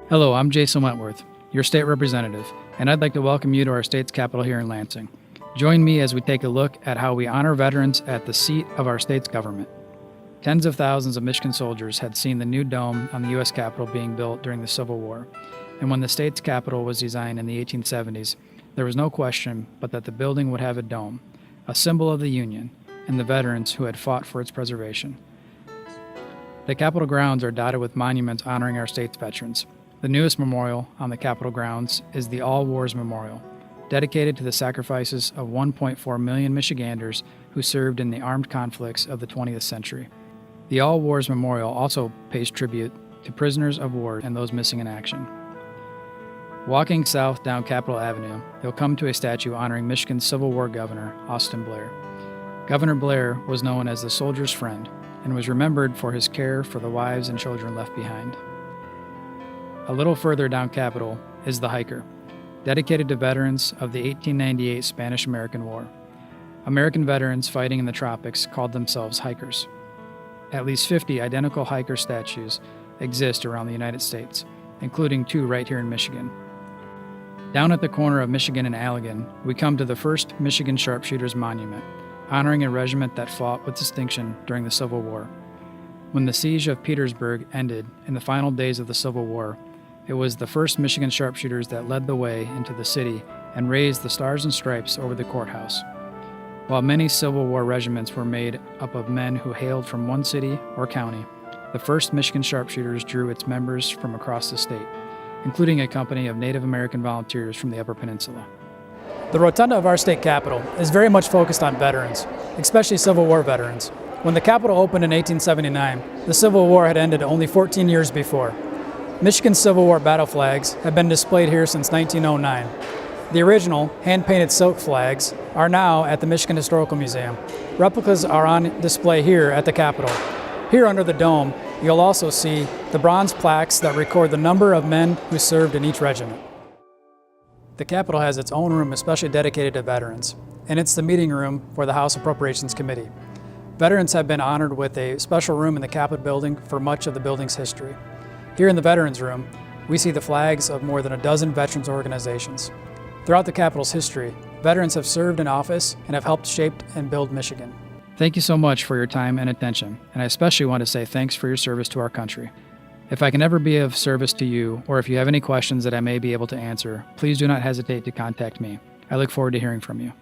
Hello, I'm Jason Wentworth, your state representative, and I'd like to welcome you to our state's capital here in Lansing. Join me as we take a look at how we honor veterans at the seat of our state's government. Tens of thousands of Michigan soldiers had seen the new dome on the U.S. Capitol being built during the Civil War, and when the state's capitol was designed in the 1870s, there was no question but that the building would have a dome, a symbol of the Union, and the veterans who had fought for its preservation. The Capitol grounds are dotted with monuments honoring our state's veterans. The newest memorial on the Capitol grounds is the All Wars Memorial, dedicated to the sacrifices of 1.4 million Michiganders who served in the armed conflicts of the 20th century. The All Wars Memorial also pays tribute to prisoners of war and those missing in action. Walking south down Capitol Avenue, you'll come to a statue honoring Michigan's Civil War governor, Austin Blair. Governor Blair was known as the soldier's friend and was remembered for his care for the wives and children left behind. A little further down Capitol is the Hiker, dedicated to veterans of the 1898 Spanish-American War. American veterans fighting in the tropics called themselves hikers. At least 50 identical hiker statues exist around the United States, including 2 right here in Michigan. Down at the corner of Michigan and Allegan, we come to the first Michigan Sharpshooters Monument, honoring a regiment that fought with distinction during the Civil War. When the siege of Petersburg ended in the final days of the Civil War, it was the first Michigan sharpshooters that led the way into the city and raised the stars and stripes over the courthouse. While many Civil War regiments were made up of men who hailed from one city or county, the first Michigan sharpshooters drew its members from across the state, including a company of Native American volunteers from the Upper Peninsula. The rotunda of our state capitol is very much focused on veterans, especially Civil War veterans. When the Capitol opened in 1879, the Civil War had ended only 14 years before. Michigan Civil War battle flags have been displayed here since 1909. The original, hand-painted silk flags are now at the Michigan Historical Museum. Replicas are on display here at the Capitol. Here under the dome, you'll also see the bronze plaques that record the number of men who served in each regiment. The Capitol has its own room especially dedicated to veterans, and it's the meeting room for the House Appropriations Committee. Veterans have been honored with a special room in the Capitol building for much of the building's history. Here in the Veterans Room, we see the flags of more than a dozen veterans organizations. Throughout the Capitol's history, veterans have served in office and have helped shape and build Michigan. Thank you so much for your time and attention, and I especially want to say thanks for your service to our country. If I can ever be of service to you, or if you have any questions that I may be able to answer, please do not hesitate to contact me. I look forward to hearing from you.